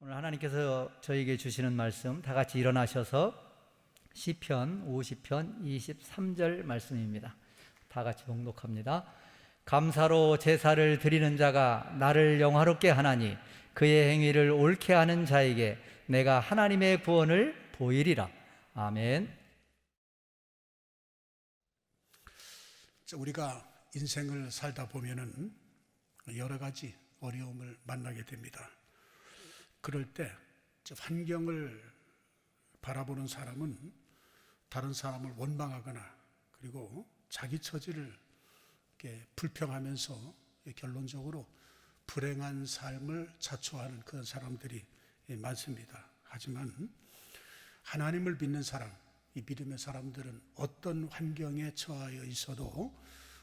오늘 하나님께서 저에게 주시는 말씀, 다 같이 일어나셔서 시편 50편 23절 말씀입니다. 다 같이 봉독합니다. 감사로 제사를 드리는 자가 나를 영화롭게 하나니 그의 행위를 옳게 하는 자에게 내가 하나님의 구원을 보이리라. 아멘. 우리가 인생을 살다 보면은 여러 가지 어려움을 만나게 됩니다. 그럴 때 환경을 바라보는 사람은 다른 사람을 원망하거나 그리고 자기 처지를 이렇게 불평하면서 결론적으로 불행한 삶을 자초하는 그런 사람들이 많습니다. 하지만 하나님을 믿는 사람, 이 믿음의 사람들은 어떤 환경에 처하여 있어도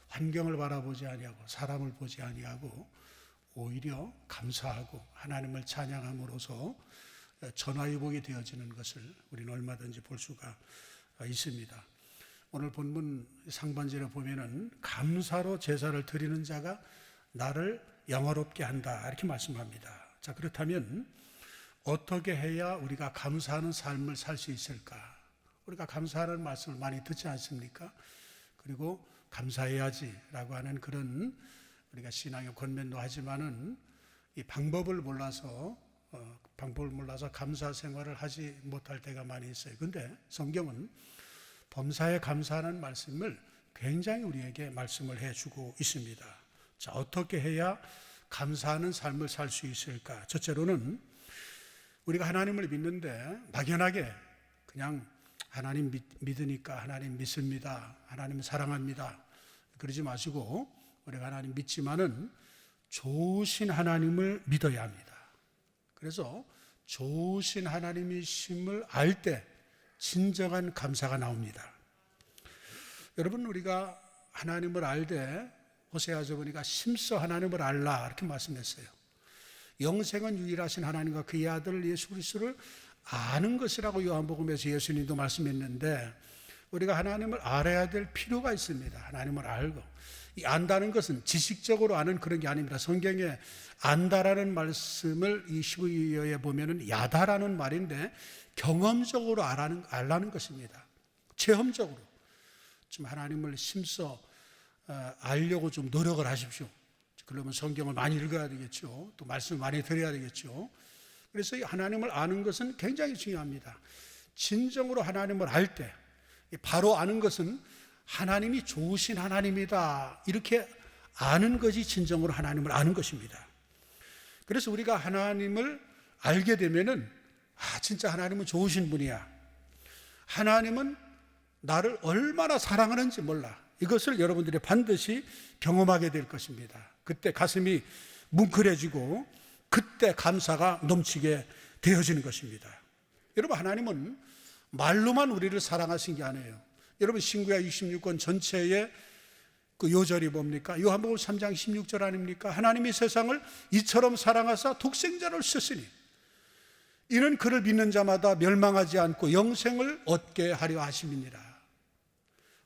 환경을 바라보지 아니하고 사람을 보지 아니하고 오히려 감사하고 하나님을 찬양함으로써 전화위복이 되어지는 것을 우리는 얼마든지 볼 수가 있습니다. 오늘 본문 상반절에 보면은 감사로 제사를 드리는 자가 나를 영화롭게 한다 이렇게 말씀합니다. 자, 그렇다면 어떻게 해야 우리가 감사하는 삶을 살 수 있을까? 우리가 감사하는 말씀을 많이 듣지 않습니까? 그리고 감사해야지라고 하는 그런 우리가 신앙의 권면도 하지만은 이 방법을 몰라서 감사 생활을 하지 못할 때가 많이 있어요. 그런데 성경은 범사에 감사하는 말씀을 굉장히 우리에게 말씀을 해주고 있습니다. 자, 어떻게 해야 감사하는 삶을 살 수 있을까? 첫째로는 우리가 하나님을 믿는데 막연하게 그냥 하나님 믿으니까 하나님 믿습니다, 하나님 사랑합니다 그러지 마시고 우리가 하나님 믿지만은 좋으신 하나님을 믿어야 합니다. 그래서 좋으신 하나님이심을 알 때 진정한 감사가 나옵니다. 여러분, 우리가 하나님을 알 때 호세아서 보니까 심써 하나님을 알라 이렇게 말씀했어요. 영생은 유일하신 하나님과 그의 아들 예수 그리스도를 아는 것이라고 요한복음에서 예수님도 말씀했는데 우리가 하나님을 알아야 될 필요가 있습니다. 하나님을 알고 이 안다는 것은 지식적으로 아는 그런 게 아닙니다. 성경에 안다라는 말씀을 이 히브리어에 보면은 야다라는 말인데 경험적으로 알라는 것입니다. 체험적으로 좀 하나님을 심써 알려고 좀 노력을 하십시오. 그러면 성경을 많이 읽어야 되겠죠. 또 말씀을 많이 들어야 되겠죠. 그래서 이 하나님을 아는 것은 굉장히 중요합니다. 진정으로 하나님을 알 때 바로 아는 것은 하나님이 좋으신 하나님이다 이렇게 아는 것이 진정으로 하나님을 아는 것입니다. 그래서 우리가 하나님을 알게 되면은 진짜 하나님은 좋으신 분이야, 하나님은 나를 얼마나 사랑하는지 몰라, 이것을 여러분들이 반드시 경험하게 될 것입니다. 그때 가슴이 뭉클해지고 그때 감사가 넘치게 되어지는 것입니다. 여러분, 하나님은 말로만 우리를 사랑하신 게 아니에요. 여러분, 신구약 26권 전체의 그 요절이 뭡니까? 요한복음 3장 16절 아닙니까? 하나님이 세상을 이처럼 사랑하사 독생자를 주셨으니 이는 그를 믿는 자마다 멸망하지 않고 영생을 얻게 하려 하심이니라.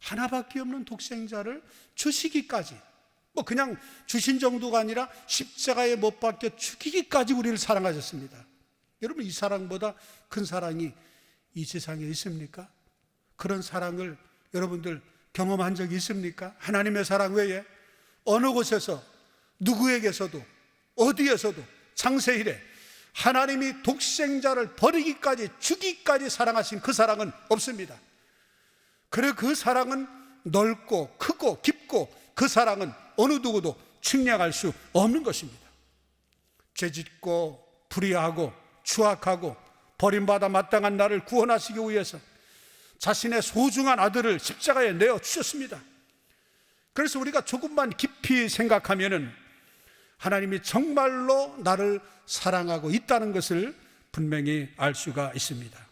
하나밖에 없는 독생자를 주시기까지, 그냥 주신 정도가 아니라 십자가에 못 박혀 죽이기까지 우리를 사랑하셨습니다. 여러분, 이 사랑보다 큰 사랑이 이 세상에 있습니까? 그런 사랑을 여러분들 경험한 적이 있습니까? 하나님의 사랑 외에 어느 곳에서 누구에게서도 어디에서도 장세일에 하나님이 독생자를 버리기까지 주기까지 사랑하신 그 사랑은 없습니다. 그래, 그 사랑은 넓고 크고 깊고 그 사랑은 어느 누구도 측량할 수 없는 것입니다. 죄짓고 불의하고 추악하고 버림받아 마땅한 나를 구원하시기 위해서 자신의 소중한 아들을 십자가에 내어 주셨습니다. 그래서 우리가 조금만 깊이 생각하면은 하나님이 정말로 나를 사랑하고 있다는 것을 분명히 알 수가 있습니다.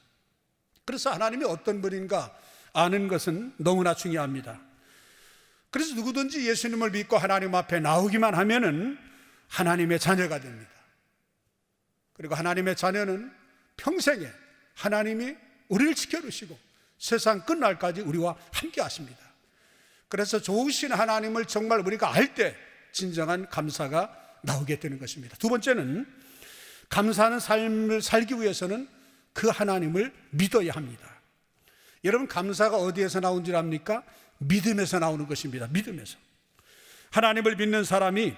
그래서 하나님이 어떤 분인가 아는 것은 너무나 중요합니다. 그래서 누구든지 예수님을 믿고 하나님 앞에 나오기만 하면은 하나님의 자녀가 됩니다. 그리고 하나님의 자녀는 평생에 하나님이 우리를 지켜주시고 세상 끝날까지 우리와 함께 하십니다. 그래서 좋으신 하나님을 정말 우리가 알 때 진정한 감사가 나오게 되는 것입니다. 두 번째는 감사하는 삶을 살기 위해서는 그 하나님을 믿어야 합니다. 여러분, 감사가 어디에서 나온 줄 압니까? 믿음에서 나오는 것입니다. 믿음에서. 하나님을 믿는 사람이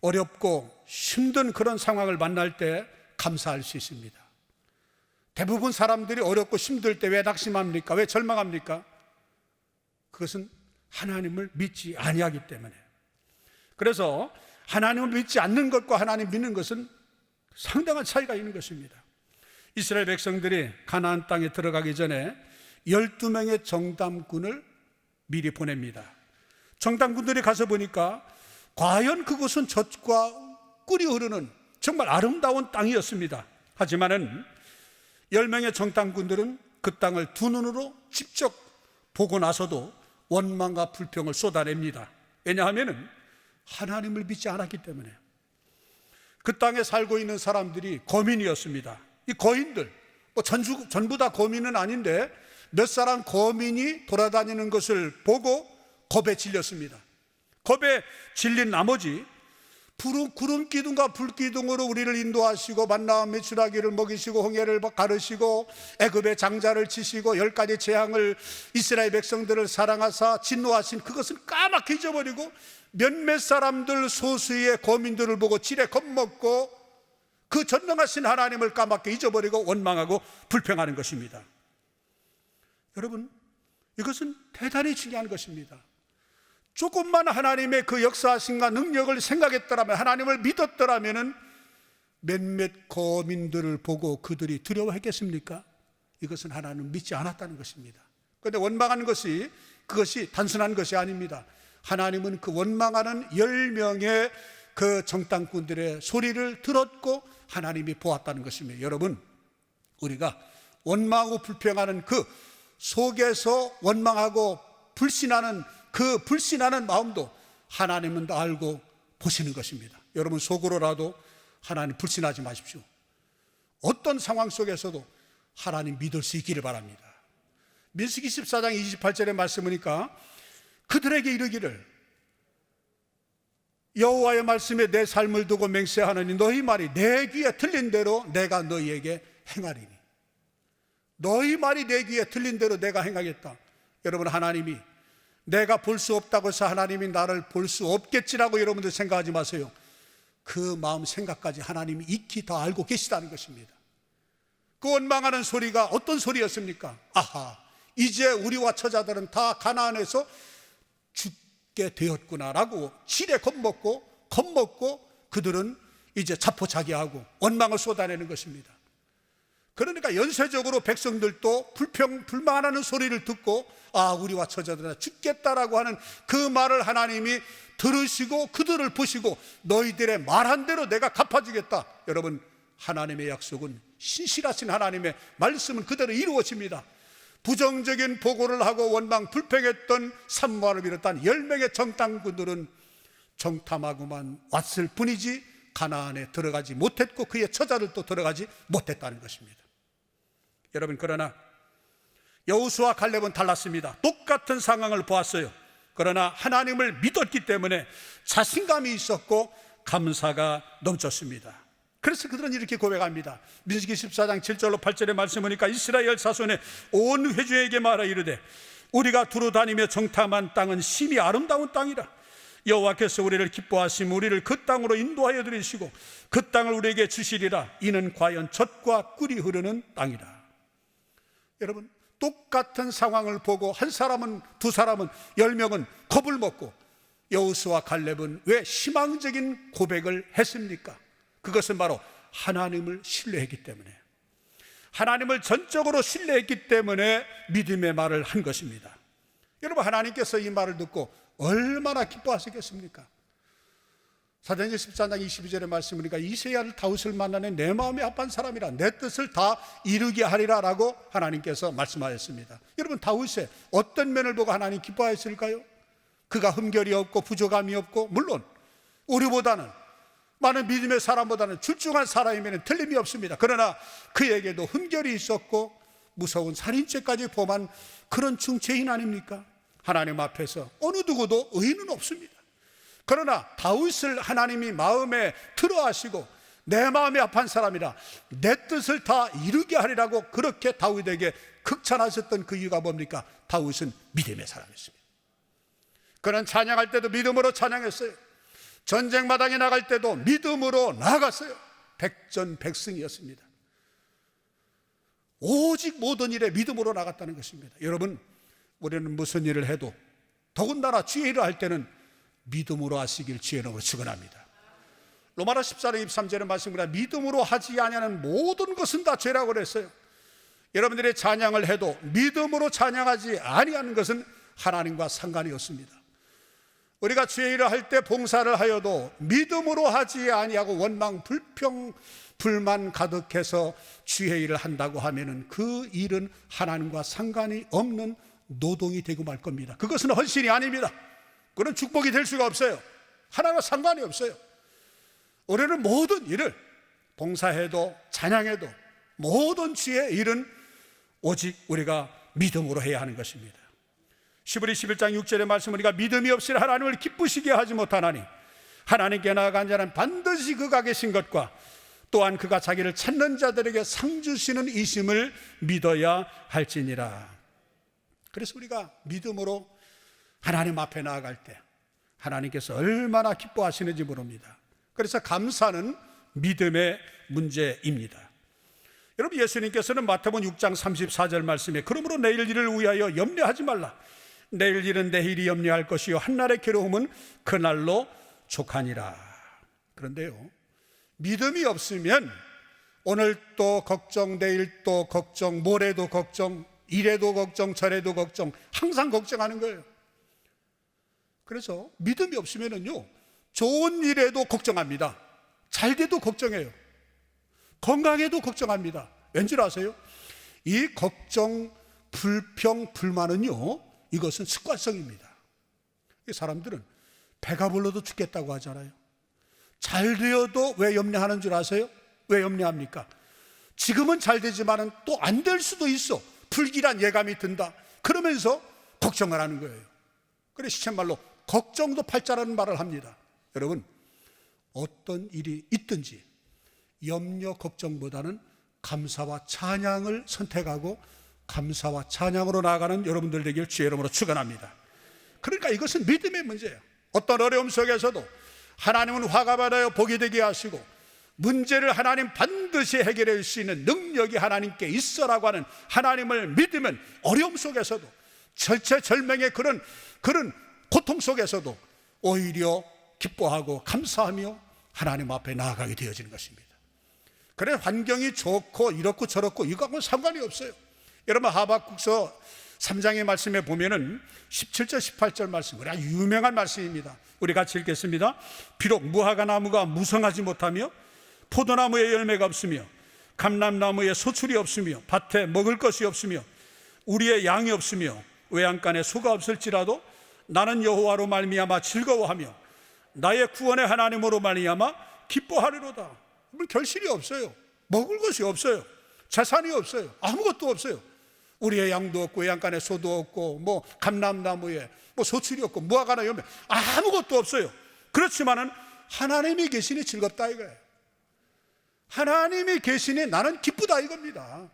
어렵고 힘든 그런 상황을 만날 때 감사할 수 있습니다. 대부분 사람들이 어렵고 힘들 때 왜 낙심합니까? 왜 절망합니까? 그것은 하나님을 믿지 아니하기 때문에. 그래서 하나님을 믿지 않는 것과 하나님 믿는 것은 상당한 차이가 있는 것입니다. 이스라엘 백성들이 가나안 땅에 들어가기 전에 12명의 정탐꾼을 미리 보냅니다. 정탐꾼들이 가서 보니까 과연 그곳은 젖과 꿀이 흐르는 정말 아름다운 땅이었습니다. 하지만은 10명의 정탐꾼들은 그 땅을 두 눈으로 직접 보고 나서도 원망과 불평을 쏟아냅니다. 왜냐하면 하나님을 믿지 않았기 때문에. 그 땅에 살고 있는 사람들이 거민이었습니다. 이 거인들, 전부 다 거민은 아닌데 몇 사람 거민이 돌아다니는 것을 보고 겁에 질렸습니다. 겁에 질린 나머지 구름 기둥과 불 기둥으로 우리를 인도하시고 만나와 메추라기를 먹이시고 홍해를 가르시고 애굽의 장자를 치시고 10가지 재앙을 이스라엘 백성들을 사랑하사 진노하신 그것은 까맣게 잊어버리고 몇몇 사람들 소수의 거민들을 보고 지레 겁먹고 그 전능하신 하나님을 까맣게 잊어버리고 원망하고 불평하는 것입니다. 여러분, 이것은 대단히 중요한 것입니다. 조금만 하나님의 그 역사하심과 능력을 생각했더라면, 하나님을 믿었더라면 몇몇 거민들을 보고 그들이 두려워했겠습니까? 이것은 하나님을 믿지 않았다는 것입니다. 그런데 원망하는 것이 그것이 단순한 것이 아닙니다. 하나님은 그 원망하는 10명의 그 정탐꾼들의 소리를 들었고 하나님이 보았다는 것입니다. 여러분, 우리가 원망하고 불평하는 그 속에서 원망하고 불신하는 그 불신하는 마음도 하나님은 다 알고 보시는 것입니다. 여러분, 속으로라도 하나님 불신하지 마십시오. 어떤 상황 속에서도 하나님 믿을 수 있기를 바랍니다. 민수기 14장 28절의 말씀이니까 그들에게 이르기를 여호와의 말씀에 내 삶을 두고 맹세하노니 너희 말이 내 귀에 들린 대로 내가 너희에게 행하리니. 너희 말이 내 귀에 들린 대로 내가 행하겠다. 여러분, 하나님이 내가 볼 수 없다고 해서 하나님이 나를 볼 수 없겠지라고 여러분들 생각하지 마세요. 그 마음 생각까지 하나님이 익히 다 알고 계시다는 것입니다. 그 원망하는 소리가 어떤 소리였습니까? 아하, 이제 우리와 처자들은 다 가나안에서 죽게 되었구나라고 지레 겁먹고 그들은 이제 자포자기하고 원망을 쏟아내는 것입니다. 그러니까 연쇄적으로 백성들도 불만하는 소리를 듣고 우리와 처자들은 죽겠다라고 하는 그 말을 하나님이 들으시고 그들을 보시고 너희들의 말한 대로 내가 갚아주겠다. 여러분, 하나님의 약속은 신실하신 하나님의 말씀은 그대로 이루어집니다. 부정적인 보고를 하고 원망 불평했던 산모를 비롯한 10명의 정탐꾼들은 정탐하고만 왔을 뿐이지 가나안에 들어가지 못했고 그의 처자들도 들어가지 못했다는 것입니다. 여러분, 그러나 여호수아 갈렙은 달랐습니다. 똑같은 상황을 보았어요. 그러나 하나님을 믿었기 때문에 자신감이 있었고 감사가 넘쳤습니다. 그래서 그들은 이렇게 고백합니다. 민수기 14장 7절로 8절의 말씀이니까 이스라엘 자손의 온 회중에게 말하 이르되 우리가 두루 다니며 정탐한 땅은 심히 아름다운 땅이라. 여호와께서 우리를 기뻐하시며 우리를 그 땅으로 인도하여 들이시고 그 땅을 우리에게 주시리라. 이는 과연 젖과 꿀이 흐르는 땅이라. 여러분, 똑같은 상황을 보고 한 사람은, 두 사람은, 10명은 겁을 먹고 여호수아 갈렙은 왜 희망적인 고백을 했습니까? 그것은 바로 하나님을 신뢰했기 때문에, 하나님을 전적으로 신뢰했기 때문에 믿음의 말을 한 것입니다. 여러분, 하나님께서 이 말을 듣고 얼마나 기뻐하시겠습니까? 사도행전 14장 22절의 말씀이니까 이새야를 다윗을 만나는 내 마음이 합한 사람이라 내 뜻을 다 이루게 하리라 라고 하나님께서 말씀하셨습니다. 여러분, 다윗의 어떤 면을 보고 하나님 기뻐하셨을까요? 그가 흠결이 없고 부족함이 없고, 물론 우리보다는 많은 믿음의 사람보다는 출중한 사람이면 틀림이 없습니다. 그러나 그에게도 흠결이 있었고 무서운 살인죄까지 범한 그런 중죄인 아닙니까? 하나님 앞에서 어느 누구도 의인은 없습니다. 그러나 다윗을 하나님이 마음에 들어 하시고 내 마음이 합한 사람이라 내 뜻을 다 이루게 하리라고 그렇게 다윗에게 극찬하셨던 그 이유가 뭡니까? 다윗은 믿음의 사람이었습니다. 그는 찬양할 때도 믿음으로 찬양했어요. 전쟁 마당에 나갈 때도 믿음으로 나아갔어요. 백전백승이었습니다. 오직 모든 일에 믿음으로 나갔다는 것입니다. 여러분, 우리는 무슨 일을 해도 더군다나 주의 일을 할 때는 믿음으로 하시길 주의 이름으로 축원합니다. 로마서 14장 23절의 말씀입니다. 믿음으로 하지 아니하는 모든 것은 다 죄라고 그랬어요. 여러분들이 찬양을 해도 믿음으로 찬양하지 아니하는 것은 하나님과 상관이 없습니다. 우리가 주의 일을 할 때 봉사를 하여도 믿음으로 하지 아니하고 원망, 불평, 불만 가득해서 주의 일을 한다고 하면은 그 일은 하나님과 상관이 없는 노동이 되고 말 겁니다. 그것은 헌신이 아닙니다. 그건 축복이 될 수가 없어요. 하나님과 상관이 없어요. 우리는 모든 일을 봉사해도 찬양해도 모든 주의 일은 오직 우리가 믿음으로 해야 하는 것입니다. 시브리 11장 6절의 말씀, 우리가 믿음이 없이 하나님을 기쁘시게 하지 못하나니 하나님께 나아간 자는 반드시 그가 계신 것과 또한 그가 자기를 찾는 자들에게 상 주시는 이심을 믿어야 할지니라. 그래서 우리가 믿음으로 하나님 앞에 나아갈 때 하나님께서 얼마나 기뻐하시는지 모릅니다. 그래서 감사는 믿음의 문제입니다. 여러분, 예수님께서는 마태복음 6장 34절 말씀에 그러므로 내일 일을 위하여 염려하지 말라. 내일 일은 내일이 염려할 것이요 한날의 괴로움은 그날로 족하니라. 그런데요, 믿음이 없으면 오늘 또 걱정, 내일 또 걱정, 모레도 걱정, 이래도 걱정, 저래도 걱정, 항상 걱정하는 거예요. 그래서 믿음이 없으면요, 좋은 일에도 걱정합니다. 잘 돼도 걱정해요. 건강에도 걱정합니다. 왠지 아세요? 이 걱정, 불평, 불만은요, 이것은 습관성입니다. 이 사람들은 배가 불러도 죽겠다고 하잖아요. 잘 되어도 왜 염려하는 줄 아세요? 왜 염려합니까? 지금은 잘 되지만 또 안 될 수도 있어. 불길한 예감이 든다. 그러면서 걱정을 하는 거예요. 그래서 시쳇말로 걱정도 팔자라는 말을 합니다. 여러분, 어떤 일이 있든지 염려, 걱정보다는 감사와 찬양을 선택하고 감사와 찬양으로 나아가는 여러분들 되길 주의 이름으로 축원합니다. 그러니까 이것은 믿음의 문제예요. 어떤 어려움 속에서도 하나님은 화가 받아요 복이 되게 하시고 문제를 하나님 반드시 해결할 수 있는 능력이 하나님께 있어라고 하는 하나님을 믿으면 어려움 속에서도 절체절명의 그런 고통 속에서도 오히려 기뻐하고 감사하며 하나님 앞에 나아가게 되어지는 것입니다. 그래서 환경이 좋고 이렇고 저렇고 이거하고는 상관이 없어요. 여러분, 하박국서 3장의 말씀에 보면은 17절 18절 말씀, 우리 아주 유명한 말씀입니다. 우리 같이 읽겠습니다. 비록 무화과 나무가 무성하지 못하며 포도나무에 열매가 없으며 감람나무에 소출이 없으며 밭에 먹을 것이 없으며 우리의 양이 없으며 외양간에 소가 없을지라도 나는 여호와로 말미암아 즐거워하며 나의 구원의 하나님으로 말미암아 기뻐하리로다. 결실이 없어요. 먹을 것이 없어요. 재산이 없어요. 아무것도 없어요. 우리의 양도 없고 외양간에 소도 없고 뭐 감람나무에 뭐 소출이 없고 무화과나 열매 아무것도 없어요. 그렇지만은 하나님이 계시니 즐겁다 이거예요. 하나님이 계시니 나는 기쁘다 이겁니다.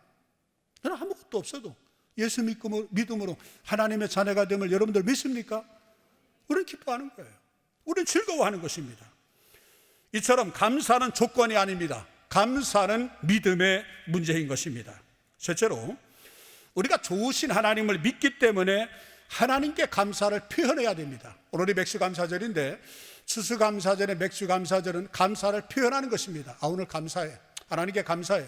저는 아무것도 없어도 예수 믿음으로 하나님의 자녀가 됨을 여러분들 믿습니까? 우리는 기뻐하는 거예요. 우리는 즐거워하는 것입니다. 이처럼 감사는 조건이 아닙니다. 감사는 믿음의 문제인 것입니다. 셋째로, 우리가 좋으신 하나님을 믿기 때문에 하나님께 감사를 표현해야 됩니다. 오늘이 맥주감사절인데 추수감사절에 맥주감사절은 감사를 표현하는 것입니다. 오늘 감사해, 하나님께 감사해.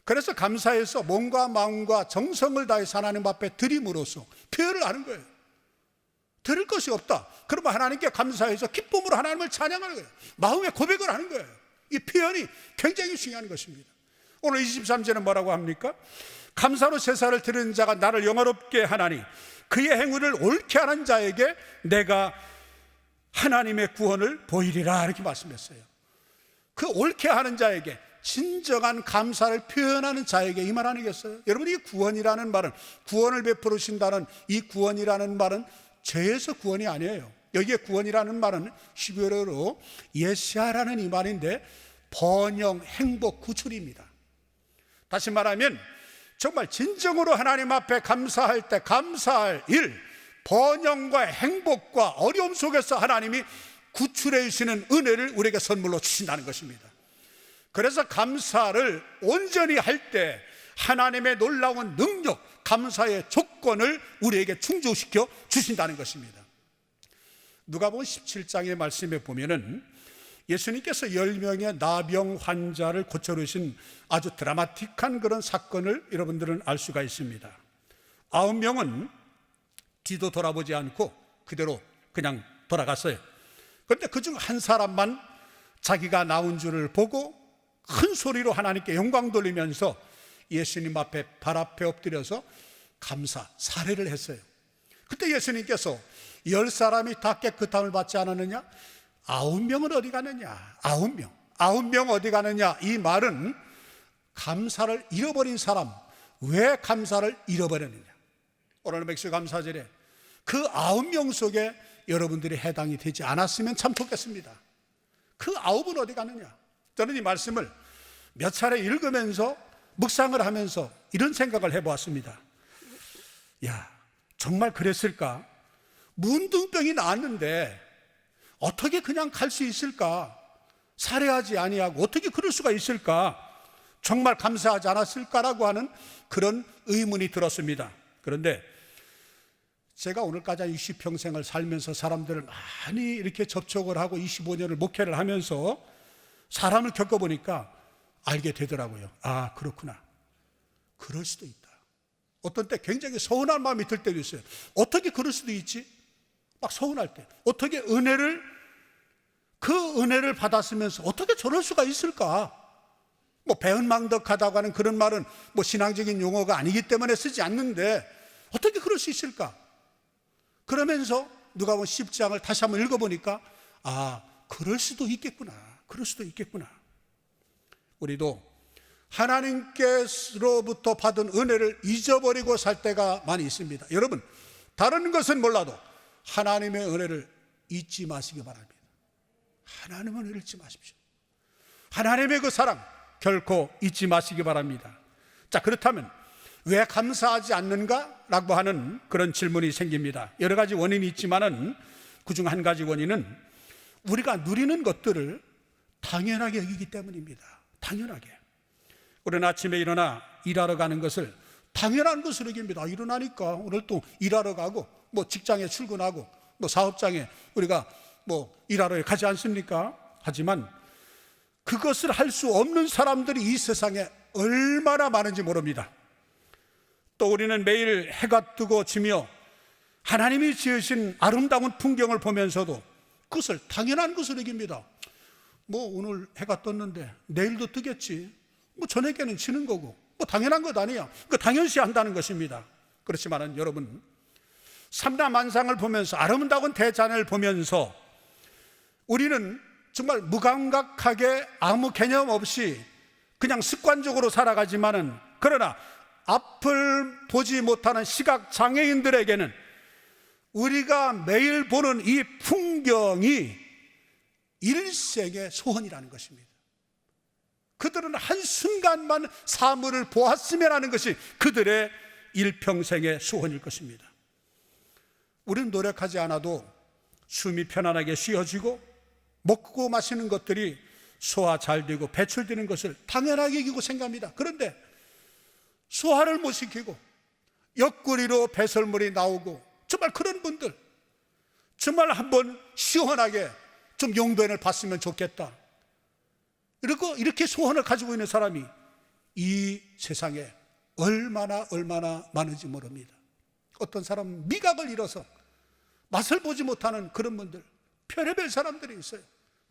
그래서 감사해서 몸과 마음과 정성을 다해서 하나님 앞에 드림으로써 표현을 하는 거예요. 들을 것이 없다. 그러면 하나님께 감사해서 기쁨으로 하나님을 찬양하는 거예요. 마음의 고백을 하는 거예요. 이 표현이 굉장히 중요한 것입니다. 오늘 23절은 뭐라고 합니까? 감사로 제사를 드리는 자가 나를 영화롭게 하나니 그의 행위를 옳게 하는 자에게 내가 하나님의 구원을 보이리라 이렇게 말씀했어요. 그 옳게 하는 자에게, 진정한 감사를 표현하는 자에게 이 말 아니겠어요? 여러분, 이 구원이라는 말은, 구원을 베풀으신다는 이 구원이라는 말은 죄에서 구원이 아니에요. 여기에 구원이라는 말은 히브리어로 예시아라는 이 말인데 번영, 행복, 구출입니다. 다시 말하면 정말 진정으로 하나님 앞에 감사할 때 감사할 일, 번영과 행복과 어려움 속에서 하나님이 구출해 주시는 은혜를 우리에게 선물로 주신다는 것입니다. 그래서 감사를 온전히 할 때 하나님의 놀라운 능력, 감사의 조건을 우리에게 충족시켜 주신다는 것입니다. 누가복음 17장의 말씀에 보면은 예수님께서 10명의 나병 환자를 고쳐주신 아주 드라마틱한 그런 사건을 여러분들은 알 수가 있습니다. 9명은 뒤도 돌아보지 않고 그대로 그냥 돌아갔어요. 그런데 그중 한 사람만 자기가 나온 줄을 보고 큰 소리로 하나님께 영광 돌리면서 예수님 앞에 발 앞에 엎드려서 감사, 사례를 했어요. 그때 예수님께서 10사람이 다 깨끗함을 받지 않았느냐? 9명은 어디 가느냐? 9명 어디 가느냐? 이 말은 감사를 잃어버린 사람, 왜 감사를 잃어버렸느냐? 오늘 맥주 감사절에 그 9명 속에 여러분들이 해당이 되지 않았으면 참 좋겠습니다. 그 9은 어디 가느냐? 저는 이 말씀을 몇 차례 읽으면서 묵상을 하면서 이런 생각을 해보았습니다. 야, 정말 그랬을까? 문둥병이 나았는데 어떻게 그냥 갈 수 있을까? 살해하지 아니하고 어떻게 그럴 수가 있을까? 정말 감사하지 않았을까라고 하는 그런 의문이 들었습니다. 그런데 제가 오늘까지 60평생을 살면서 사람들을 많이 이렇게 접촉을 하고 25년을 목회를 하면서 사람을 겪어보니까 알게 되더라고요. 아, 그렇구나. 그럴 수도 있다. 어떤 때 굉장히 서운한 마음이 들 때도 있어요. 어떻게 그럴 수도 있지? 막 서운할 때 어떻게 그 은혜를 받았으면서 어떻게 저럴 수가 있을까? 뭐 배은망덕하다고 하는 그런 말은 뭐 신앙적인 용어가 아니기 때문에 쓰지 않는데 어떻게 그럴 수 있을까? 그러면서 누가복음 10장을 다시 한번 읽어보니까 아, 그럴 수도 있겠구나. 그럴 수도 있겠구나. 우리도 하나님께로부터 받은 은혜를 잊어버리고 살 때가 많이 있습니다. 여러분, 다른 것은 몰라도 하나님의 은혜를 잊지 마시기 바랍니다. 하나님의 은혜를 잊지 마십시오. 하나님의 그 사랑 결코 잊지 마시기 바랍니다. 자, 그렇다면 왜 감사하지 않는가? 라고 하는 그런 질문이 생깁니다. 여러 가지 원인이 있지만은 그중 한 가지 원인은 우리가 누리는 것들을 당연하게 여기기 때문입니다. 당연하게. 우리는 아침에 일어나 일하러 가는 것을 당연한 것으로 여깁니다. 일어나니까 오늘 또 일하러 가고 뭐 직장에 출근하고 뭐 사업장에 우리가 뭐 일하러 가지 않습니까? 하지만 그것을 할 수 없는 사람들이 이 세상에 얼마나 많은지 모릅니다. 또 우리는 매일 해가 뜨고 지며 하나님이 지으신 아름다운 풍경을 보면서도 그것을 당연한 것으로 여깁니다. 뭐 오늘 해가 떴는데 내일도 뜨겠지. 뭐 저녁에는 지는 거고 뭐 당연한 것 아니야. 그 당연시 한다는 것입니다. 그렇지만은 여러분, 삼라만상을 보면서 아름다운 대자연을 보면서 우리는 정말 무감각하게 아무 개념 없이 그냥 습관적으로 살아가지만은 그러나 앞을 보지 못하는 시각장애인들에게는 우리가 매일 보는 이 풍경이 일생의 소원이라는 것입니다. 그들은 한순간만 사물을 보았으면 하는 것이 그들의 일평생의 소원일 것입니다. 우리는 노력하지 않아도 숨이 편안하게 쉬어지고 먹고 마시는 것들이 소화 잘 되고 배출되는 것을 당연하게 여기고 생각합니다. 그런데 소화를 못 시키고 옆구리로 배설물이 나오고 정말 그런 분들 정말 한번 시원하게 좀 용변을 봤으면 좋겠다. 그리고 이렇게 소원을 가지고 있는 사람이 이 세상에 얼마나 많은지 모릅니다. 어떤 사람은 미각을 잃어서 맛을 보지 못하는 그런 분들, 별의별 사람들이 있어요.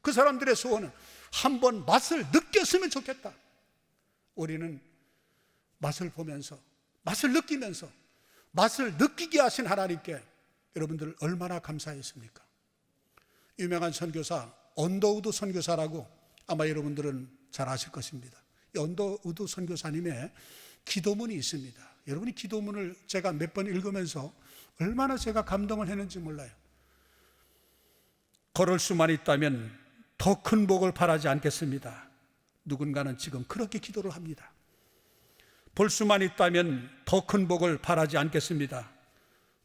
그 사람들의 소원은 한번 맛을 느꼈으면 좋겠다. 우리는 맛을 보면서, 맛을 느끼면서, 맛을 느끼게 하신 하나님께 여러분들 얼마나 감사했습니까? 유명한 선교사 언더우드 선교사라고 아마 여러분들은 잘 아실 것입니다. 이 언더우드 선교사님의 기도문이 있습니다. 여러분이 기도문을 제가 몇 번 읽으면서 얼마나 제가 감동을 했는지 몰라요. 걸을 수만 있다면 더 큰 복을 바라지 않겠습니다. 누군가는 지금 그렇게 기도를 합니다. 볼 수만 있다면 더 큰 복을 바라지 않겠습니다.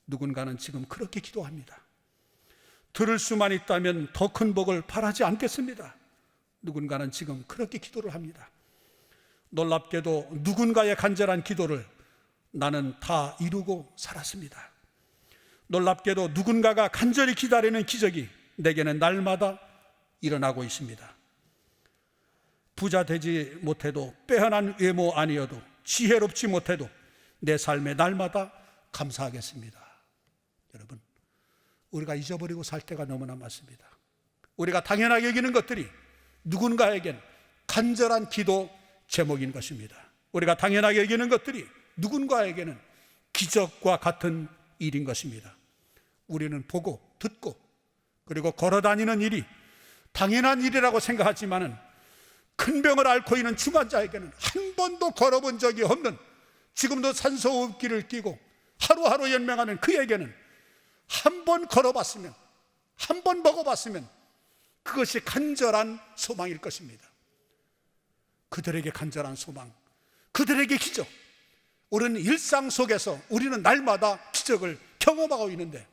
누군가는 지금 그렇게 기도합니다. 들을 수만 있다면 더 큰 복을 바라지 않겠습니다. 누군가는 지금 그렇게 기도를 합니다. 놀랍게도 누군가의 간절한 기도를 나는 다 이루고 살았습니다. 놀랍게도 누군가가 간절히 기다리는 기적이 내게는 날마다 일어나고 있습니다. 부자 되지 못해도, 빼어난 외모 아니어도, 지혜롭지 못해도 내 삶에 날마다 감사하겠습니다. 여러분, 우리가 잊어버리고 살 때가 너무나 많습니다. 우리가 당연하게 여기는 것들이 누군가에겐 간절한 기도 제목인 것입니다. 우리가 당연하게 여기는 것들이 누군가에게는 기적과 같은 일인 것입니다. 우리는 보고 듣고 그리고 걸어다니는 일이 당연한 일이라고 생각하지만은 큰 병을 앓고 있는 중환자에게는 한 번도 걸어본 적이 없는, 지금도 산소호흡기를 끼고 하루하루 연명하는 그에게는 한 번 걸어봤으면, 한 번 먹어봤으면 그것이 간절한 소망일 것입니다. 그들에게 간절한 소망, 그들에게 기적. 우리는 일상 속에서 우리는 날마다 기적을 경험하고 있는데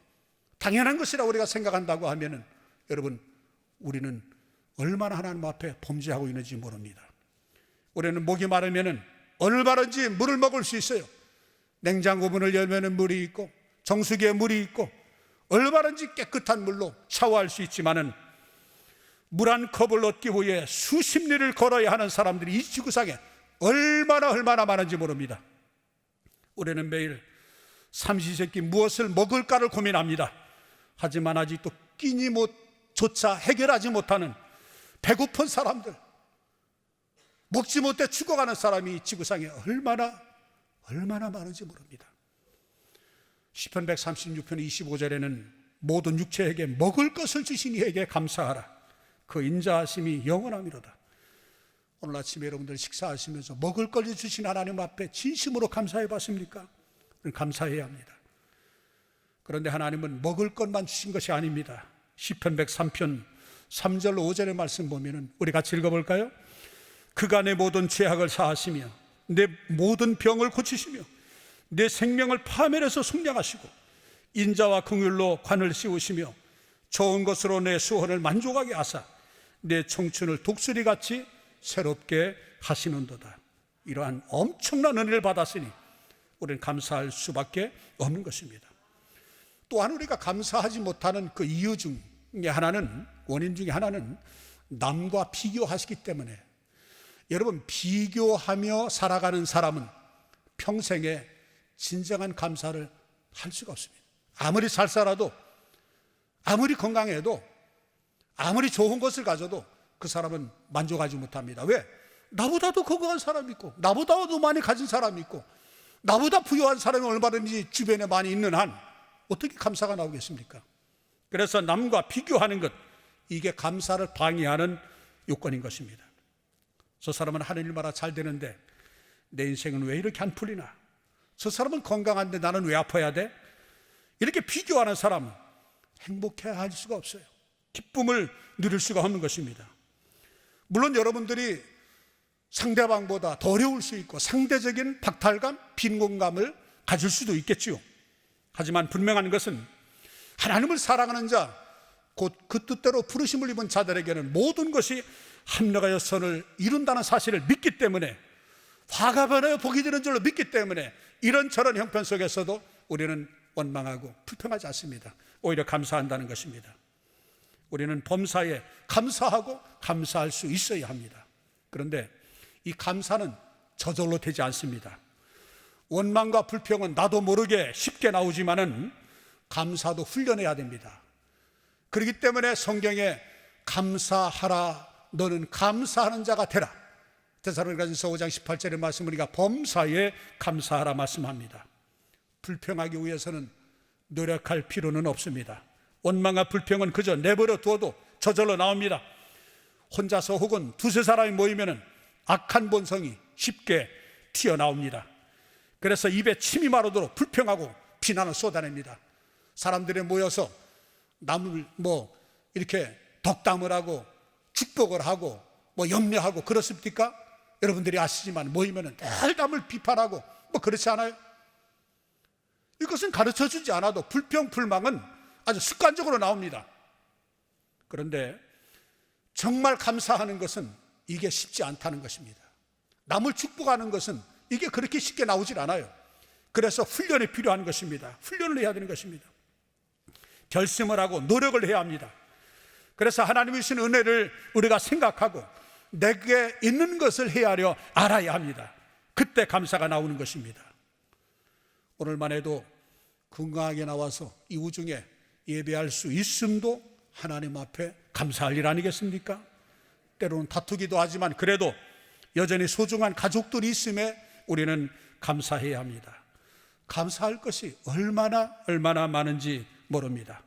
당연한 것이라 우리가 생각한다고 하면은 여러분, 우리는 얼마나 하나님 앞에 범죄하고 있는지 모릅니다. 우리는 목이 마르면은 얼마든지 물을 먹을 수 있어요. 냉장고 문을 열면은 물이 있고 정수기에 물이 있고 얼마든지 깨끗한 물로 샤워할 수 있지만은 물 한 컵을 얻기 위해 수십 리를 걸어야 하는 사람들이 이 지구상에 얼마나 많은지 모릅니다. 우리는 매일 삼시세끼 무엇을 먹을까를 고민합니다. 하지만 아직도 끼니조차 해결하지 못하는 배고픈 사람들, 먹지 못해 죽어가는 사람이 지구상에 얼마나 많은지 모릅니다. 시편 136편 25절에는 모든 육체에게 먹을 것을 주신 이에게 감사하라. 그 인자하심이 영원함이로다. 오늘 아침에 여러분들 식사하시면서 먹을 것을 주신 하나님 앞에 진심으로 감사해 봤습니까? 감사해야 합니다. 그런데 하나님은 먹을 것만 주신 것이 아닙니다. 시편 103편 3절 5절의 말씀 보면은 우리 같이 읽어볼까요? 그가 내 모든 죄악을 사하시며 내 모든 병을 고치시며 내 생명을 파멸해서 속량하시고 인자와 긍휼로 관을 씌우시며 좋은 것으로 내 수혼을 만족하게 하사 내 청춘을 독수리같이 새롭게 하시는도다. 이러한 엄청난 은혜를 받았으니 우리는 감사할 수밖에 없는 것입니다. 또한 우리가 감사하지 못하는 그 이유 중에 하나는, 원인 중에 하나는 남과 비교하시기 때문에, 여러분, 비교하며 살아가는 사람은 평생에 진정한 감사를 할 수가 없습니다. 아무리 잘 살아도, 아무리 건강해도, 아무리 좋은 것을 가져도 그 사람은 만족하지 못합니다. 왜? 나보다도 건강한 사람이 있고, 나보다도 많이 가진 사람이 있고, 나보다 부유한 사람이 얼마든지 주변에 많이 있는 한 어떻게 감사가 나오겠습니까? 그래서 남과 비교하는 것, 이게 감사를 방해하는 요건인 것입니다. 저 사람은 하는 일마다 잘 되는데 내 인생은 왜 이렇게 안 풀리나? 저 사람은 건강한데 나는 왜 아파야 돼? 이렇게 비교하는 사람은 행복해야 할 수가 없어요. 기쁨을 누릴 수가 없는 것입니다. 물론 여러분들이 상대방보다 더 어려울 수 있고 상대적인 박탈감, 빈곤감을 가질 수도 있겠지요. 하지만 분명한 것은 하나님을 사랑하는 자, 곧 그 뜻대로 부르심을 입은 자들에게는 모든 것이 합력하여 선을 이룬다는 사실을 믿기 때문에, 화가 변하여 복이 되는 줄로 믿기 때문에 이런저런 형편 속에서도 우리는 원망하고 불평하지 않습니다. 오히려 감사한다는 것입니다. 우리는 범사에 감사하고 감사할 수 있어야 합니다. 그런데 이 감사는 저절로 되지 않습니다. 원망과 불평은 나도 모르게 쉽게 나오지만은 감사도 훈련해야 됩니다. 그렇기 때문에 성경에 감사하라, 너는 감사하는 자가 되라, 데살로니가전서 5장 18절의 말씀, 우리가 범사에 감사하라 말씀합니다. 불평하기 위해서는 노력할 필요는 없습니다. 원망과 불평은 그저 내버려 두어도 저절로 나옵니다. 혼자서 혹은 두세 사람이 모이면 악한 본성이 쉽게 튀어나옵니다. 그래서 입에 침이 마르도록 불평하고 비난을 쏟아냅니다. 사람들이 모여서 남을 이렇게 덕담을 하고 축복을 하고 뭐 염려하고 그렇습니까? 여러분들이 아시지만 모이면은 늘 남을 비판하고 뭐 그렇지 않아요? 이것은 가르쳐 주지 않아도 불평, 불망은 아주 습관적으로 나옵니다. 그런데 정말 감사하는 것은 이게 쉽지 않다는 것입니다. 남을 축복하는 것은 이게 그렇게 쉽게 나오질 않아요. 그래서 훈련이 필요한 것입니다. 훈련을 해야 되는 것입니다. 결심을 하고 노력을 해야 합니다. 그래서 하나님이 주신 은혜를 우리가 생각하고 내게 있는 것을 헤아려 알아야 합니다. 그때 감사가 나오는 것입니다. 오늘만 해도 건강하게 나와서 이 우중에 예배할 수 있음도 하나님 앞에 감사할 일 아니겠습니까? 때로는 다투기도 하지만 그래도 여전히 소중한 가족들이 있음에 우리는 감사해야 합니다. 감사할 것이 얼마나 많은지 모릅니다.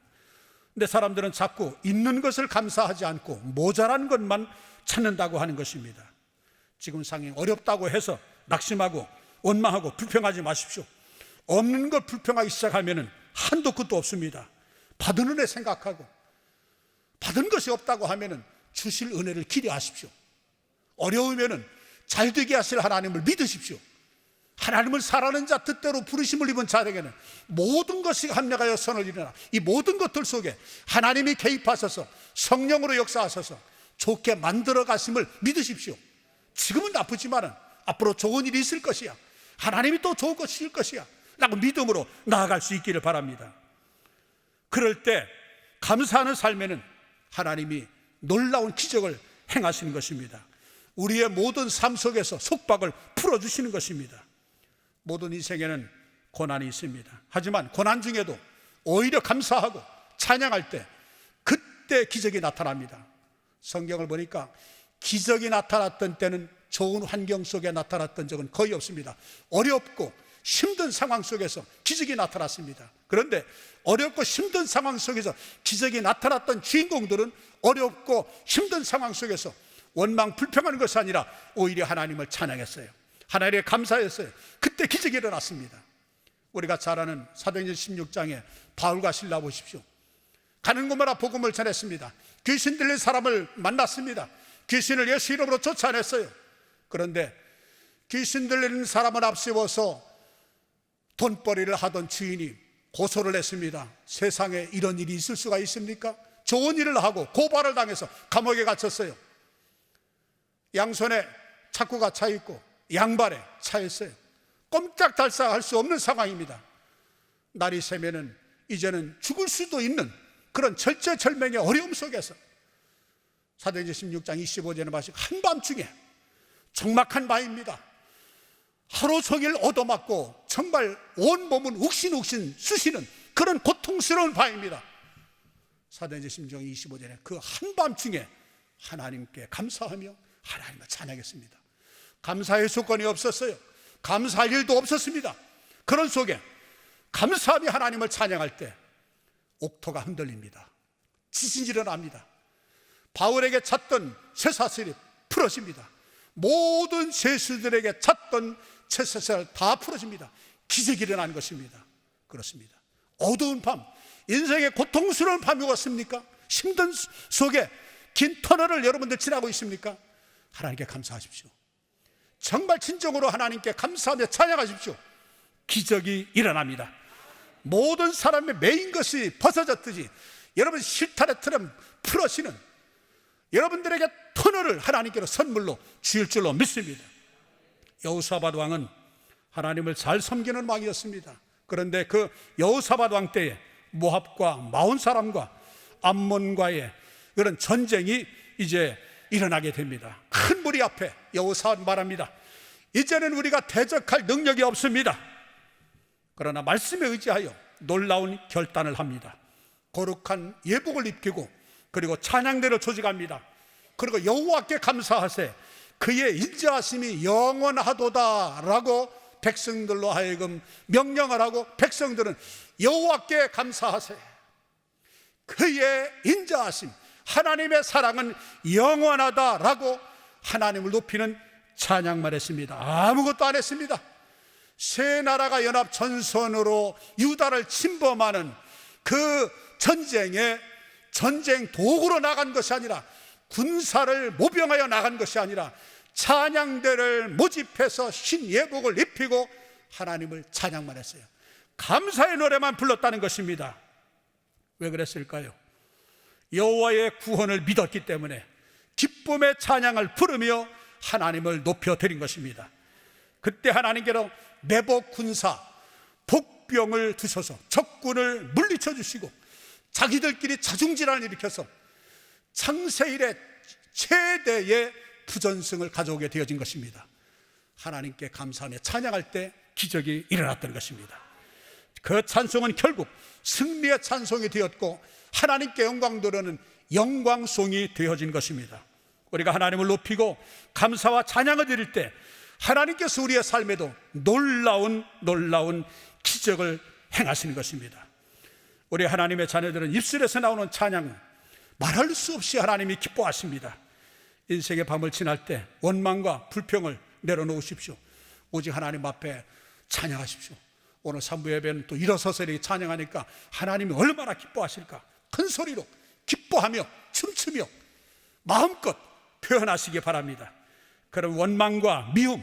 근데 사람들은 자꾸 있는 것을 감사하지 않고 모자란 것만 찾는다고 하는 것입니다. 지금 상황이 어렵다고 해서 낙심하고 원망하고 불평하지 마십시오. 없는 걸 불평하기 시작하면 한도 끝도 없습니다. 받은 은혜 생각하고 받은 것이 없다고 하면 주실 은혜를 기대하십시오. 어려우면 잘 되게 하실 하나님을 믿으십시오. 하나님을 사랑하는 자, 뜻대로 부르심을 입은 자에게는 모든 것이 합력하여 선을 이루나 이 모든 것들 속에 하나님이 개입하셔서 성령으로 역사하셔서 좋게 만들어 가심을 믿으십시오. 지금은 나쁘지만 앞으로 좋은 일이 있을 것이야, 하나님이 또 좋은 것이 있을 것이야 라고 믿음으로 나아갈 수 있기를 바랍니다. 그럴 때 감사하는 삶에는 하나님이 놀라운 기적을 행하시는 것입니다. 우리의 모든 삶 속에서 속박을 풀어주시는 것입니다. 모든 인생에는 고난이 있습니다. 하지만 고난 중에도 오히려 감사하고 찬양할 때 그때 기적이 나타납니다. 성경을 보니까 기적이 나타났던 때는 좋은 환경 속에 나타났던 적은 거의 없습니다. 어렵고 힘든 상황 속에서 기적이 나타났습니다. 그런데 어렵고 힘든 상황 속에서 기적이 나타났던 주인공들은 어렵고 힘든 상황 속에서 원망 불평하는 것이 아니라 오히려 하나님을 찬양했어요. 하나님께 감사했어요. 그때 기적이 일어났습니다. 우리가 잘 아는 사도행전 16장에 바울과 실라 보십시오. 가는 곳마다 복음을 전했습니다. 귀신 들린 사람을 만났습니다. 귀신을 예수 이름으로 쫓아냈어요. 그런데 귀신 들리는 사람을 앞세워서 돈벌이를 하던 주인이 고소를 했습니다. 세상에 이런 일이 있을 수가 있습니까? 좋은 일을 하고 고발을 당해서 감옥에 갇혔어요. 양손에 차구가 차 있고 양발에 차 있어요. 꼼짝달싹할 수 없는 상황입니다. 날이 새면은 이제는 죽을 수도 있는 그런 절체절명의 어려움 속에서 사도행전 16장 25절에 마치 한밤중에 적막한 밤입니다. 하루 종일 얻어맞고 정말 온몸은 욱신욱신 쑤시는 그런 고통스러운 밤입니다. 사도행전 16장 25절에 그 한밤중에 하나님께 감사하며 하나님을 찬양했습니다. 감사의 조건이 없었어요. 감사할 일도 없었습니다. 그런 속에 감사하며 하나님을 찬양할 때 옥토가 흔들립니다. 지진이 일어납니다. 바울에게 찼던 쇠사슬이 풀어집니다. 모든 죄수들에게 찼던 쇠사슬 다 풀어집니다. 기적이 일어난 것입니다. 그렇습니다. 어두운 밤, 인생의 고통스러운 밤이 왔습니까? 힘든 속에 긴 터널을 여러분들 지나고 있습니까? 하나님께 감사하십시오. 정말 진정으로 하나님께 감사하며 찬양하십시오. 기적이 일어납니다. 모든 사람의 메인 것이 벗어졌듯이 여러분 실타래 틀은 풀어지는 여러분들에게 터널을 하나님께로 선물로 주실 줄로 믿습니다. 여호사밧 왕은 하나님을 잘 섬기는 왕이었습니다. 그런데 그 여호사밧 왕 때에 모압과 마온 사람과 암몬과의 그런 전쟁이 이제 일어나게 됩니다. 큰 무리 앞에 여호사밧 말합니다. 이제는 우리가 대적할 능력이 없습니다. 그러나 말씀에 의지하여 놀라운 결단을 합니다. 거룩한 예복을 입히고 그리고 찬양대를 조직합니다. 그리고 여호와께 감사하세 그의 인자하심이 영원하도다라고 백성들로 하여금 명령을 하고 백성들은 여호와께 감사하세 그의 인자하심 하나님의 사랑은 영원하다라고 하나님을 높이는 찬양만 했습니다. 아무것도 안 했습니다. 세 나라가 연합 전선으로 유다를 침범하는 그 전쟁에 전쟁 도구로 나간 것이 아니라 군사를 모병하여 나간 것이 아니라 찬양대를 모집해서 신예복을 입히고 하나님을 찬양만 했어요. 감사의 노래만 불렀다는 것입니다. 왜 그랬을까요? 여호와의 구원을 믿었기 때문에 기쁨의 찬양을 부르며 하나님을 높여드린 것입니다. 그때 하나님께로 매복 군사 복병을 두셔서 적군을 물리쳐 주시고 자기들끼리 자중질환을 일으켜서 창세 이래 최대의 부전승을 가져오게 되어진 것입니다. 하나님께 감사하며 찬양할 때 기적이 일어났던 것입니다. 그 찬송은 결국 승리의 찬송이 되었고 하나님께 영광 돌리는 영광송이 되어진 것입니다. 우리가 하나님을 높이고 감사와 찬양을 드릴 때 하나님께서 우리의 삶에도 놀라운 기적을 행하시는 것입니다. 우리 하나님의 자녀들은 입술에서 나오는 찬양은 말할 수 없이 하나님이 기뻐하십니다. 인생의 밤을 지날 때 원망과 불평을 내려놓으십시오. 오직 하나님 앞에 찬양하십시오. 오늘 3부 예배는 또 일어서서 이렇게 찬양하니까 하나님이 얼마나 기뻐하실까. 큰 소리로 기뻐하며 춤추며 마음껏 표현하시기 바랍니다. 그럼 원망과 미움,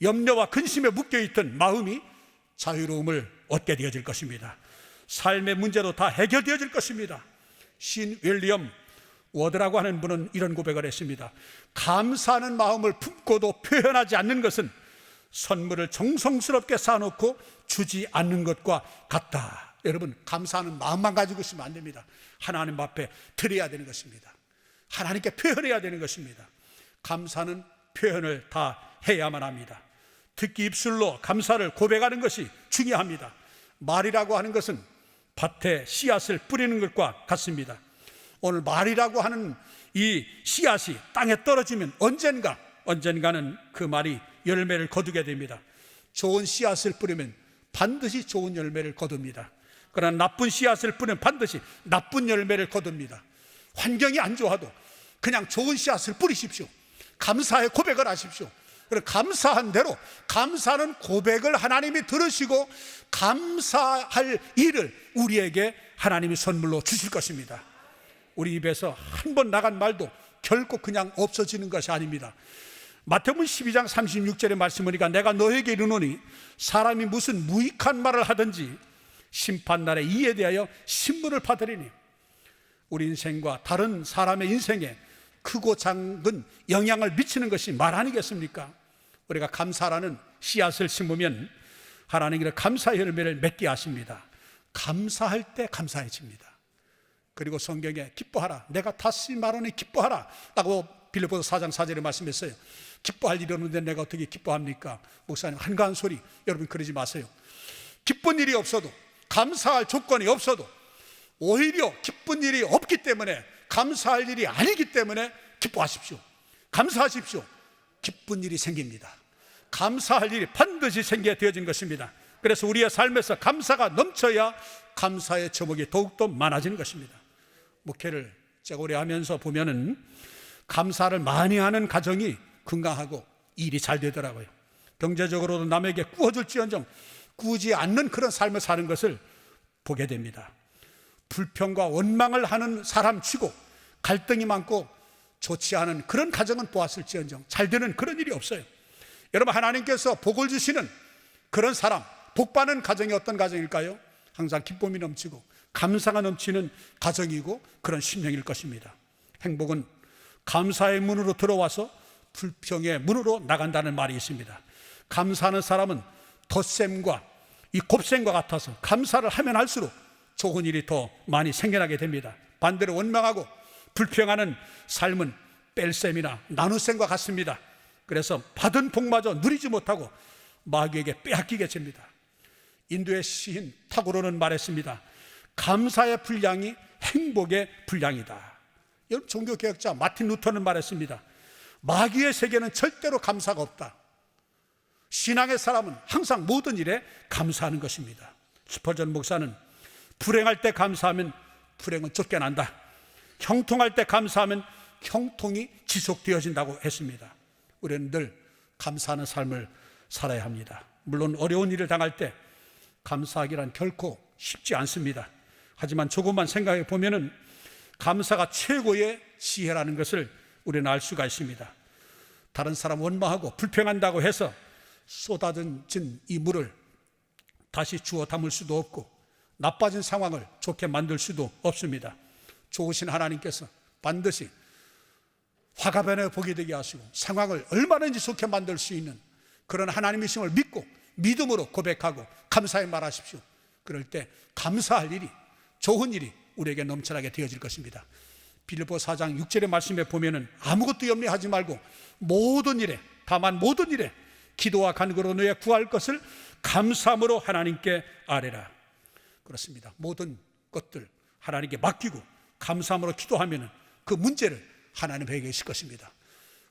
염려와 근심에 묶여있던 마음이 자유로움을 얻게 되어질 것입니다. 삶의 문제도 다 해결되어질 것입니다. 신 윌리엄 워드라고 하는 분은 이런 고백을 했습니다. 감사하는 마음을 품고도 표현하지 않는 것은 선물을 정성스럽게 쌓아놓고 주지 않는 것과 같다. 여러분, 감사하는 마음만 가지고 있으면 안 됩니다. 하나님 앞에 드려야 되는 것입니다. 하나님께 표현해야 되는 것입니다. 감사는 표현을 다 해야만 합니다. 특히 입술로 감사를 고백하는 것이 중요합니다. 말이라고 하는 것은 밭에 씨앗을 뿌리는 것과 같습니다. 오늘 말이라고 하는 이 씨앗이 땅에 떨어지면 언젠가는 그 말이 열매를 거두게 됩니다. 좋은 씨앗을 뿌리면 반드시 좋은 열매를 거둡니다. 그러나 나쁜 씨앗을 뿌리면 반드시 나쁜 열매를 거둡니다. 환경이 안 좋아도 그냥 좋은 씨앗을 뿌리십시오. 감사의 고백을 하십시오. 그리고 감사한 대로 감사하는 고백을 하나님이 들으시고 감사할 일을 우리에게 하나님이 선물로 주실 것입니다. 우리 입에서 한 번 나간 말도 결코 그냥 없어지는 것이 아닙니다. 마태복음 12장 36절의 말씀 보니까 내가 너에게 이르노니 사람이 무슨 무익한 말을 하든지 심판날에 이에 대하여 신문을 받으리니. 우리 인생과 다른 사람의 인생에 크고 작은 영향을 미치는 것이 말 아니겠습니까? 우리가 감사라는 씨앗을 심으면 하나님께서 감사의 열매를 맺게 하십니다. 감사할 때 감사해집니다. 그리고 성경에 기뻐하라, 내가 다시 말하니 기뻐하라 라고 빌립보서 4장 4절에 말씀했어요. 기뻐할 일이 없는데 내가 어떻게 기뻐합니까? 목사님 한가한 소리, 여러분 그러지 마세요. 기쁜 일이 없어도, 감사할 조건이 없어도, 오히려 기쁜 일이 없기 때문에, 감사할 일이 아니기 때문에 기뻐하십시오. 감사하십시오. 기쁜 일이 생깁니다. 감사할 일이 반드시 생겨야 되어진 것입니다. 그래서 우리의 삶에서 감사가 넘쳐야 감사의 제목이 더욱더 많아지는 것입니다. 목회를 제가 오래 하면서 보면은 감사를 많이 하는 가정이 건강하고 일이 잘 되더라고요. 경제적으로도 남에게 구워줄지언정 구우지 않는 그런 삶을 사는 것을 보게 됩니다. 불평과 원망을 하는 사람 치고 갈등이 많고 좋지 않은 그런 가정은 보았을지언정 잘 되는 그런 일이 없어요. 여러분, 하나님께서 복을 주시는 그런 사람, 복받는 가정이 어떤 가정일까요? 항상 기쁨이 넘치고 감사가 넘치는 가정이고 그런 심령일 것입니다. 행복은 감사의 문으로 들어와서 불평의 문으로 나간다는 말이 있습니다. 감사하는 사람은 덧셈과 이 곱셈과 같아서 감사를 하면 할수록 좋은 일이 더 많이 생겨나게 됩니다. 반대로 원망하고 불평하는 삶은 뺄셈이나 나눗셈과 같습니다. 그래서 받은 복마저 누리지 못하고 마귀에게 빼앗기게 됩니다. 인도의 시인 타고로는 말했습니다. 감사의 분량이 행복의 분량이다. 여러분, 종교개혁자 마틴 루터는 말했습니다. 마귀의 세계는 절대로 감사가 없다. 신앙의 사람은 항상 모든 일에 감사하는 것입니다. 스퍼전 목사는 불행할 때 감사하면 불행은 쫓겨난다. 형통할 때 감사하면 형통이 지속되어진다고 했습니다. 우리는 늘 감사하는 삶을 살아야 합니다. 물론 어려운 일을 당할 때 감사하기란 결코 쉽지 않습니다. 하지만 조금만 생각해 보면은 감사가 최고의 지혜라는 것을 우리는 알 수가 있습니다. 다른 사람 원망하고 불평한다고 해서 쏟아진 이 물을 다시 주워 담을 수도 없고 나빠진 상황을 좋게 만들 수도 없습니다. 좋으신 하나님께서 반드시 화가 변해 보게 되게 하시고 상황을 얼마든지 좋게 만들 수 있는 그런 하나님이심을 믿고 믿음으로 고백하고 감사의 말하십시오. 그럴 때 감사할 일이, 좋은 일이 우리에게 넘쳐나게 되어질 것입니다. 빌립보 4장 6절의 말씀에 보면은 아무것도 염려하지 말고 모든 일에, 다만 모든 일에 기도와 간구로 너의 구할 것을 감사함으로 하나님께 아뢰라. 그렇습니다. 모든 것들 하나님께 맡기고 감사함으로 기도하면은 그 문제를 하나님 해결하실 것입니다.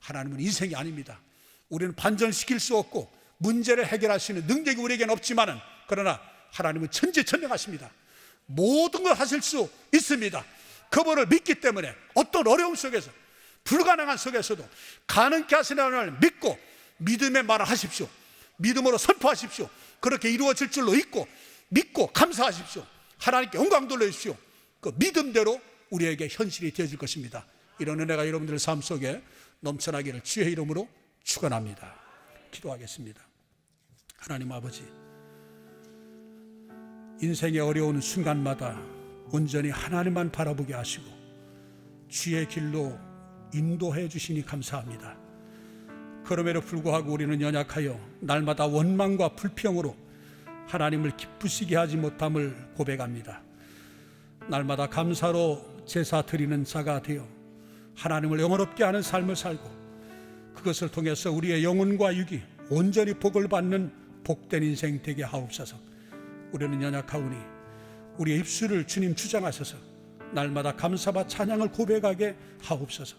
하나님은 인생이 아닙니다. 우리는 반전시킬 수 없고 문제를 해결할 수 있는 능력이 우리에게는 없지만은 그러나 하나님은 천지천명하십니다. 모든 걸 하실 수 있습니다. 그분을 믿기 때문에 어떤 어려움 속에서 불가능한 속에서도 가능케 하시는 하나님을 믿고 믿음의 말을 하십시오. 믿음으로 선포하십시오. 그렇게 이루어질 줄로 믿고 감사하십시오. 하나님께 영광 돌려주십시오. 그 믿음대로 우리에게 현실이 되어질 것입니다. 이런 은혜가 여러분들의 삶 속에 넘쳐나기를 주의 이름으로 축원합니다. 기도하겠습니다. 하나님 아버지, 인생의 어려운 순간마다 온전히 하나님만 바라보게 하시고 주의 길로 인도해 주시니 감사합니다. 그럼에도 불구하고 우리는 연약하여 날마다 원망과 불평으로 하나님을 기쁘시게 하지 못함을 고백합니다. 날마다 감사로 제사 드리는 자가 되어 하나님을 영원롭게 하는 삶을 살고 그것을 통해서 우리의 영혼과 육이 온전히 복을 받는 복된 인생 되게 하옵소서. 우리는 연약하오니 우리의 입술을 주님 주장하셔서 날마다 감사와 찬양을 고백하게 하옵소서.